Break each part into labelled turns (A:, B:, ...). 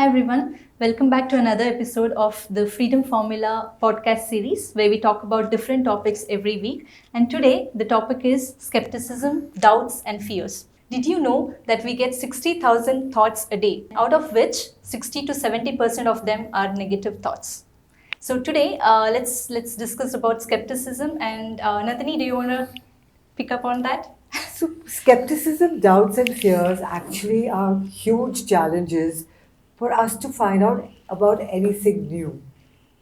A: Hi everyone, welcome back to another episode of the Freedom Formula podcast series where we talk about different topics every week. And today the topic is skepticism, doubts and fears. Did you know that we get 60,000 thoughts a day, out of which 60 to 70% of them are negative thoughts? So today let's discuss about skepticism and Nandini, do you want to pick up on that?
B: So, skepticism, doubts, and fears actually are huge challenges for us to find out about anything new.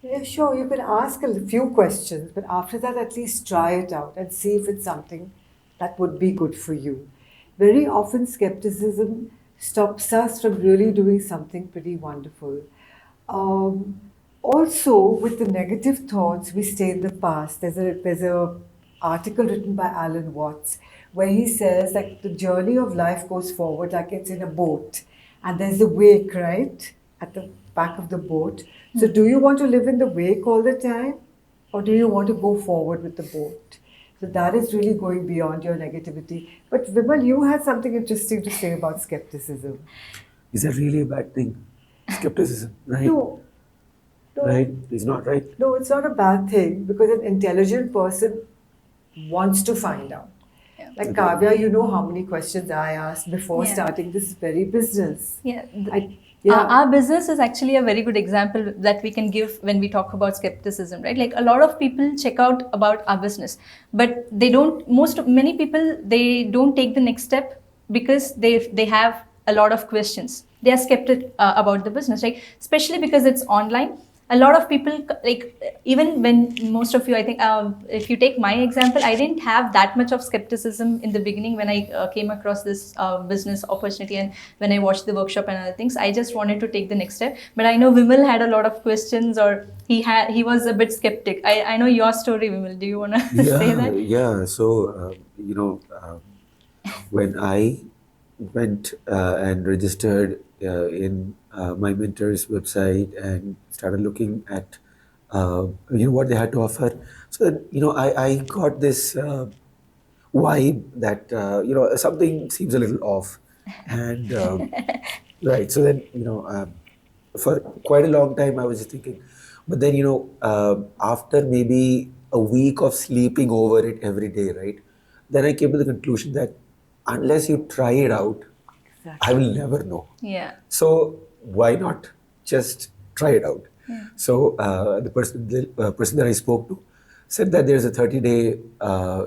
B: Yeah, sure, you can ask a few questions, but after that, at least try it out and see if it's something that would be good for you. Very often, skepticism stops us from really doing something pretty wonderful. Also, with the negative thoughts, we stay in the past. There's a article written by Alan Watts where he says that the journey of life goes forward like it's in a boat, and there's a wake right at the back of the boat. So, do you want to live in the wake all the time, or do you want to go forward with the boat? So that is really going beyond your negativity. But Vimal, you had something interesting to say about skepticism.
C: Is that really a bad thing? Skepticism, right?
B: No, no,
C: Right? It's not right.
B: no, it's not a bad thing because an intelligent person wants to find out.
A: Yeah.
B: Like Kavya, you know how many questions I asked before
A: Yeah.
B: starting this very business.
A: Yeah.
B: Yeah.
A: Our business is actually a very good example that we can give when we talk about skepticism, right? Like a lot of people check out about our business, but many people, they don't take the next step because they have a lot of questions. They are skeptic about the business, right? Especially because it's online. A lot of people, like even when most of you, I think, if you take my example, I didn't have that much of skepticism in the beginning when I came across this business opportunity and when I watched the workshop and other things. I just wanted to take the next step. But I know Vimal had a lot of questions, or he was a bit skeptic. I know your story, Vimal. Do you want to say that?
C: Yeah. So, when I went and registered in my mentor's website and started looking at what they had to offer, so then I got this vibe that something seems a little off, and right. So then for quite a long time I was just thinking, but then after maybe a week of sleeping over it every day, right, then I came to the conclusion that unless you try it out, I will never know.
A: Yeah.
C: So why not just try it out?
A: Yeah.
C: So the person that I spoke to said that there's a 30-day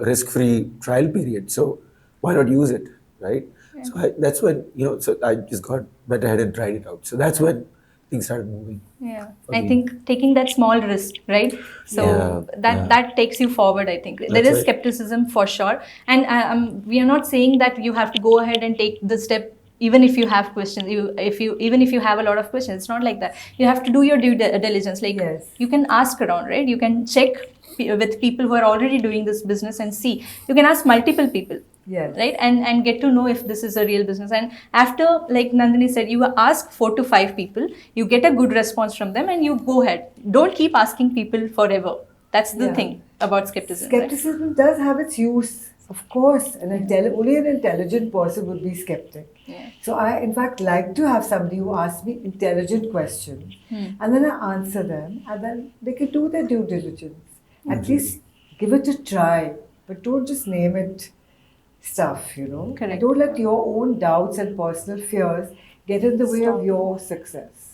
C: risk-free trial period. So why not use it, right?
A: Yeah.
C: So that's when So I just went ahead and tried it out. So that's when things started moving.
A: Yeah,
C: for
A: I
C: me.
A: think taking that small risk, right? So that takes you forward. I think there
C: That's
A: is
C: right.
A: skepticism for sure, and we are not saying that you have to go ahead and take the step even if you have questions. Even if you have a lot of questions, it's not like that. You have to do your due diligence. Like
B: Yes.
A: you can ask around, right? You can check with people who are already doing this business and see. You can ask multiple people.
B: Yes.
A: Right, and get to know if this is a real business. And after, like Nandini said, you ask 4 to 5 people, you get a good response from them, and you go ahead. Don't keep asking people forever. That's the
B: Yeah.
A: thing about skepticism. Right?
B: Skepticism does have its use, of course. Only an intelligent person would be skeptic.
A: Yeah.
B: So I, in fact, like to have somebody who asks me intelligent questions, and then I answer them, and then they can do their due diligence. At least give it a try, but don't just name it stuff.
A: Correct.
B: Don't let your own doubts and personal fears get in the way
A: Stop.
B: of your success.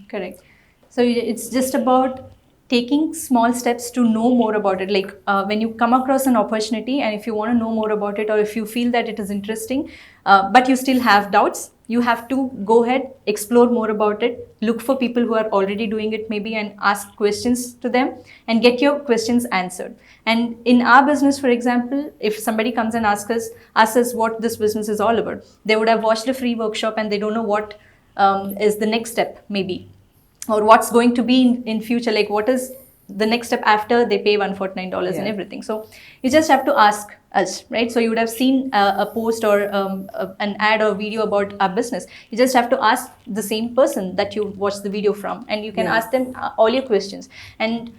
A: Correct. So it's just about taking small steps to know more about it. Like when you come across an opportunity, and if you want to know more about it, or if you feel that it is interesting, but you still have doubts, you have to go ahead, explore more about it, look for people who are already doing it maybe, and ask questions to them and get your questions answered. And in our business, for example, if somebody comes and asks us what this business is all about, they would have watched a free workshop and they don't know what is the next step maybe, or what's going to be in future, like what is the next step after they pay $149 and everything. So you just have to ask us, right? So you would have seen a post or an ad or video about our business. You just have to ask the same person that you watched the video from, and you can ask them all your questions. And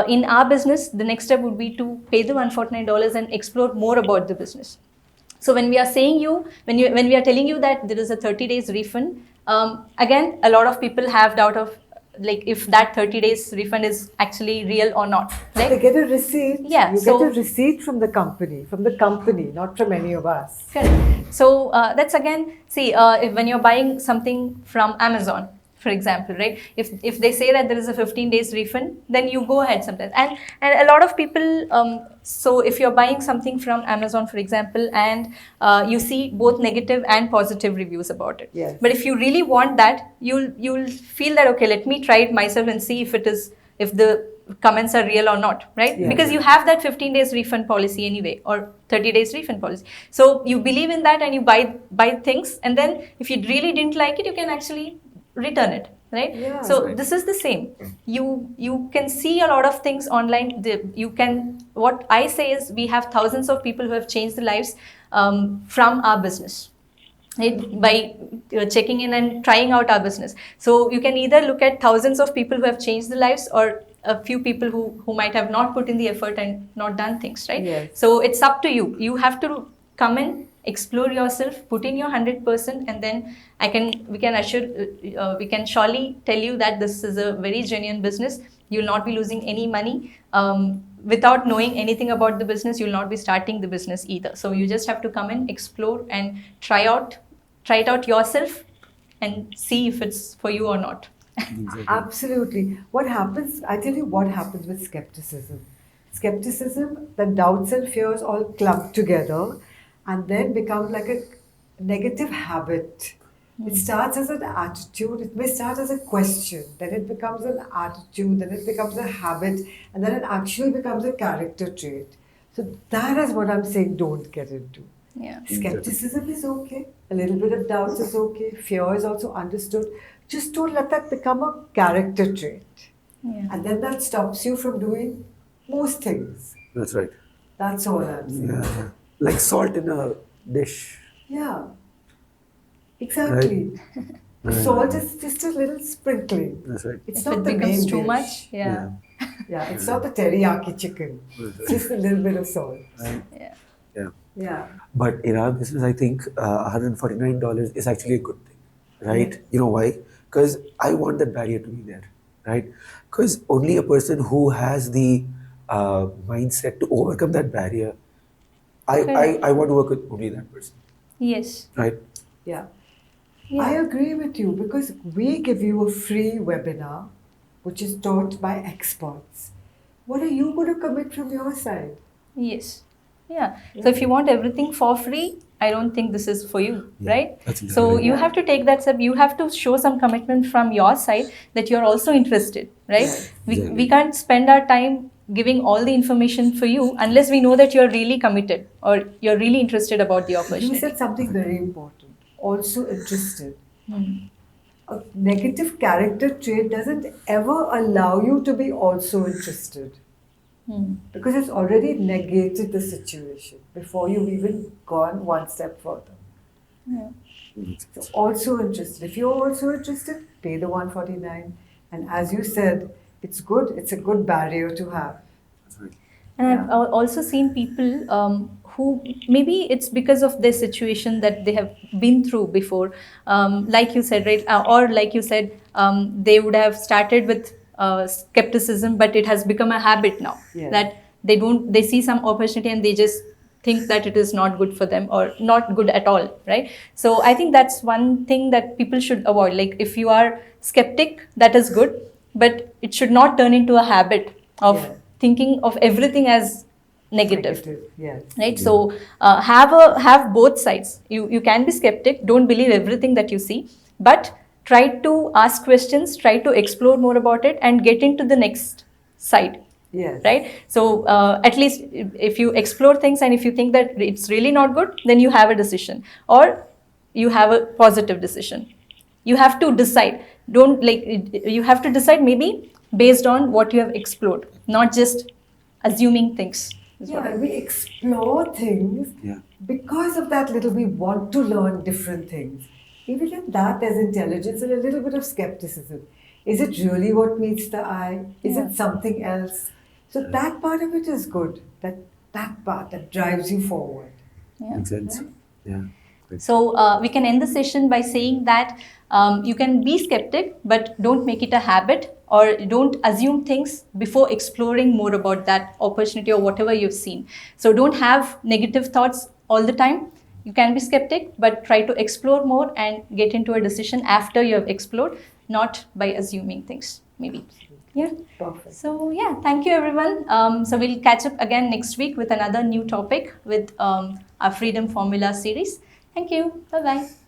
A: in our business, the next step would be to pay the $149 and explore more about the business. So when we are saying when we are telling you that there is a 30 days refund, Again, a lot of people have doubt of like if that 30 days refund is actually real or not,
B: They
A: right?
B: get a receipt.
A: Yeah,
B: You
A: so-
B: get a receipt from the company, not from any of us.
A: Correct. So that's again, see, when you're buying something from Amazon, for example, right? If they say that there is a 15 days refund, then you go ahead sometimes. And a lot of people, so if you're buying something from Amazon, for example, and you see both negative and positive reviews about it.
B: Yes.
A: But if you really want that, you'll feel that, okay, let me try it myself and see if the comments are real or not, right?
B: Yes.
A: Because you have that 15 days refund policy anyway, or 30 days refund policy. So you believe in that and you buy things, and then if you really didn't like it, you can actually return it, right?
B: Yeah.
A: So
C: Right.
A: this is the same. You can see a lot of things online. What I say is we have thousands of people who have changed their lives from our business, right, by checking in and trying out our business. So you can either look at thousands of people who have changed their lives, or a few people who might have not put in the effort and not done things, right?
B: Yes.
A: So it's up to you. You have to come in, explore yourself, put in your 100%, and then we can surely tell you that this is a very genuine business. You'll not be losing any money. Without knowing anything about the business, you'll not be starting the business either. So you just have to come in, explore, and try it out yourself and see if it's for you or not.
C: Exactly.
B: Absolutely. What happens, I tell you what happens with skepticism. Skepticism, the doubts and fears all clump together and then become like a negative habit. It starts as an attitude, it may start as a question, then it becomes an attitude, then it becomes a habit, and then it actually becomes a character trait. So that is what I'm saying, don't get into.
A: Yeah.
B: Skepticism is okay, a little bit of doubt is okay, fear is also understood. Just don't let that become a character trait.
A: Yeah.
B: And then that stops you from doing most things.
C: That's right.
B: That's all I'm saying.
C: Yeah. Like salt in a dish.
B: Yeah. Exactly.
C: Right.
B: Salt is just a little sprinkling.
C: That's right.
B: It's
A: If
B: not
A: it
B: the
A: becomes
B: main
A: too
B: dish.
A: much, yeah.
B: Yeah, it's not the teriyaki chicken. It's just a little bit of salt.
C: Right.
A: Yeah.
C: Yeah.
B: Yeah.
C: But in our business, I think $149 is actually a good thing, right?
B: Yeah.
C: You know why? Because I want that barrier to be there, right? Because only a person who has the mindset to overcome that barrier, I want to work with only that person,
A: Yes.
C: right?
B: Yeah.
A: Yeah.
B: I agree with you because we give you a free webinar which is taught by experts. What are you going to commit from your side?
A: Yes. Yeah. So if you want everything for free, I don't think this is for you,
C: Yeah,
A: right?
C: that's exactly
A: So
C: right.
A: you
B: Yeah.
A: have to take that step. You have to show some commitment from your side that you're also interested, right?
B: Yes.
A: We
C: Exactly.
A: can't spend our time giving all the information for you unless we know that you're really committed or you're really interested about the
B: You
A: opportunity.
B: said something very important. Also interested.
A: Hmm.
B: A negative character trait doesn't ever allow you to be also interested
A: Hmm.
B: because it's already negated the situation before you've even gone one step further.
A: Yeah.
B: So also interested. If you're also interested, pay the 149. And as you said, it's good. It's a good barrier to have.
C: That's right.
A: And I've
B: Yeah.
A: also seen people who maybe it's because of their situation that they have been through before, like you said, right? Or like you said, they would have started with skepticism, but it has become a habit now
B: Yes.
A: that they see some opportunity and they just think that it is not good for them or not good at all, right? So I think that's one thing that people should avoid. Like if you are skeptic, that is good, but it should not turn into a habit of
B: Yeah.
A: thinking of everything as negative,
B: Yes.
A: right? So have both sides. You can be skeptic, don't believe everything that you see, but try to ask questions, try to explore more about it and get into the next side,
B: Yes.
A: right? So at least if you explore things and if you think that it's really not good, then you have a decision or you have a positive decision. You have to decide. You have to decide maybe based on what you have explored, not just assuming things. is what
B: Yeah,
A: I-
B: and we explore things
C: Yeah.
B: because of that little we want to learn different things. Even in that, there's intelligence and a little bit of skepticism. Is it really what meets the eye? Is
A: Yeah.
B: it something else? So that part of it is good. That part that drives you forward.
A: Yeah.
C: Makes sense.
B: Right?
C: Yeah.
A: So we can end the session by saying that you can be skeptic, but don't make it a habit, or don't assume things before exploring more about that opportunity or whatever you've seen. So don't have negative thoughts all the time. You can be skeptic, but try to explore more and get into a decision after you have explored, not by assuming things, maybe. Yeah.
B: Perfect.
A: So yeah, thank you everyone. So we'll catch up again next week with another new topic with our Freedom Formula series. Thank you. Bye-bye.